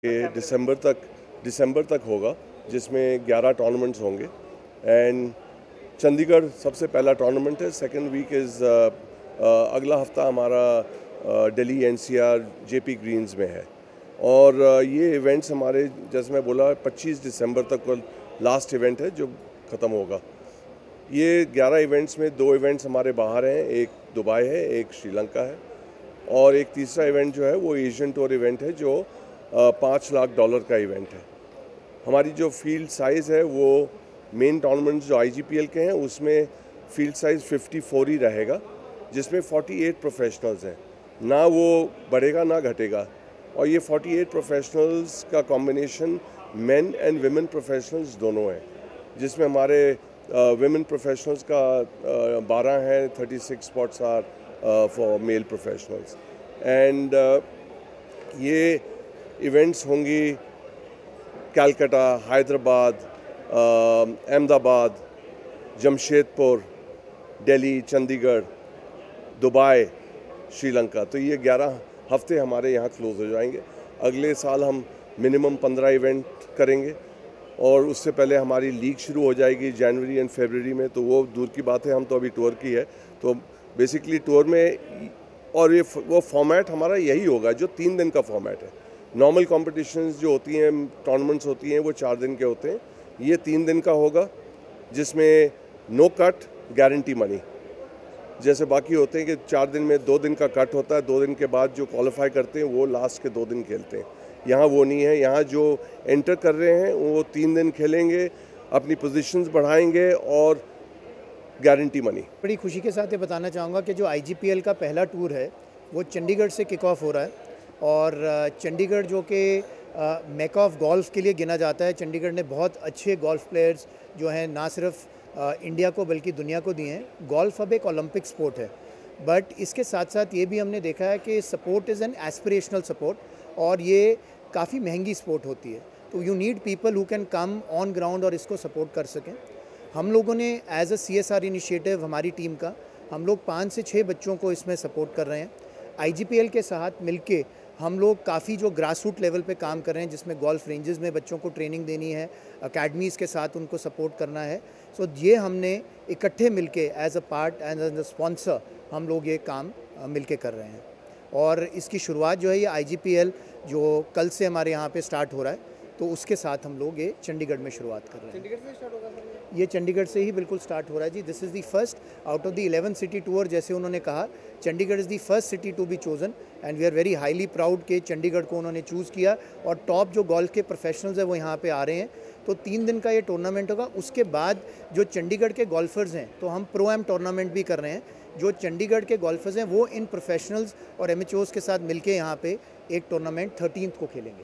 ये दिसंबर तक होगा, जिसमें 11 टूर्नामेंट्स होंगे एंड चंडीगढ़ सबसे पहला टूर्नामेंट है। सेकंड वीक इज़ अगला हफ्ता हमारा दिल्ली एनसीआर जेपी ग्रीन्स में है और ये इवेंट्स हमारे, जैसे मैं बोला, 25 दिसंबर तक को लास्ट इवेंट है जो ख़त्म होगा। ये 11 इवेंट्स में 2 इवेंट्स हमारे बाहर हैं, एक दुबई है, एक श्रीलंका है और एक तीसरा इवेंट जो है वो एशियन टूर इवेंट है जो $5 लाख का इवेंट है। हमारी जो फील्ड साइज़ है वो मेन टूर्नामेंट्स जो IGPL के हैं उसमें फील्ड साइज़ 54 ही रहेगा, जिसमें 48 प्रोफेशनल्स हैं, ना वो बढ़ेगा ना घटेगा। और ये 48 प्रोफेशनल्स का combination main and women professionals दोनों हैं, जिसमें हमारे विमेन प्रोफेशनल्स का 12 हैं, 36 spots are for male professionals and ये इवेंट्स होंगी कलकत्ता, हैदराबाद, अहमदाबाद, जमशेदपुर, दिल्ली, चंडीगढ़, दुबई, श्रीलंका। तो ये 11 हफ्ते हमारे यहाँ क्लोज हो जाएंगे। अगले साल हम मिनिमम 15 इवेंट करेंगे और उससे पहले हमारी लीग शुरू हो जाएगी जनवरी एंड फरवरी में, तो वो दूर की बात है, हम तो अभी टूर की है। तो बेसिकली टूर में और ये वो फॉर्मेट हमारा यही होगा जो 3 दिन का फॉर्मेट है। नॉर्मल कॉम्पिटिशन्स जो होती हैं, टूर्नामेंट्स होती हैं, वो 4 दिन के होते हैं। ये 3 दिन का होगा, जिसमें नो कट गारंटी मनी, जैसे बाकी होते हैं कि 4 दिन में 2 दिन का कट होता है, 2 दिन के बाद जो क्वालिफाई करते हैं वो लास्ट के 2 दिन खेलते हैं। यहाँ वो नहीं है, यहाँ जो एंटर कर रहे हैं वो 3 दिन खेलेंगे, अपनी पोजीशंस बढ़ाएंगे और गारंटी मनी। बड़ी खुशी के साथ ये बताना चाहूँगा कि जो IGPL का पहला टूर है वो चंडीगढ़ से किक ऑफ हो रहा है और चंडीगढ़ जो कि मेक ऑफ गोल्फ के लिए गिना जाता है। चंडीगढ़ ने बहुत अच्छे गोल्फ प्लेयर्स जो हैं ना सिर्फ इंडिया को बल्कि दुनिया को दिए हैं। गोल्फ अब एक ओलंपिक स्पोर्ट है, बट इसके साथ साथ ये भी हमने देखा है कि support is an aspirational support और ये काफ़ी महंगी स्पोर्ट होती है। तो you need people who can come on ground और इसको सपोर्ट कर सकें। हम लोगों ने एज अ CSR इनिशिएटिव, हमारी टीम का, हम लोग 5 से 6 बच्चों को इसमें सपोर्ट कर रहे हैं। IGPL के साथ मिलके हम लोग काफ़ी जो ग्रास रूट लेवल पे काम कर रहे हैं, जिसमें गोल्फ रेंजेस में बच्चों को ट्रेनिंग देनी है, अकेडमीज़ के साथ उनको सपोर्ट करना है। सो ये हमने इकट्ठे मिलके as a part and as a sponsor हम लोग ये काम मिलके कर रहे हैं और इसकी शुरुआत जो है ये IGPL जो कल से हमारे यहाँ पे स्टार्ट हो रहा है, तो उसके साथ हम लोग ये चंडीगढ़ में शुरुआत कर रहे हैं। चंडीगढ़ से स्टार्ट होगा सर? ये चंडीगढ़ से ही बिल्कुल स्टार्ट हो रहा है जी। This is the first out of the 11 city tour. जैसे उन्होंने कहा, Chandigarh is the first city to be chosen and we are very highly proud कि चंडीगढ़ को उन्होंने चूज़ किया और टॉप जो गोल्फ के प्रोफेशनल्स हैं वो यहाँ पे आ रहे हैं। तो 3 दिन का ये टूर्नामेंट होगा। उसके बाद जो चंडीगढ़ के गोल्फर्स हैं, तो हम प्रो एम टूर्नामेंट भी कर रहे हैं। जो चंडीगढ़ के गोल्फर्स हैं वो इन प्रोफेशनल्स और एमेच्योर्स के साथ मिलके यहाँ पे एक टूर्नामेंट 13th को खेलेंगे।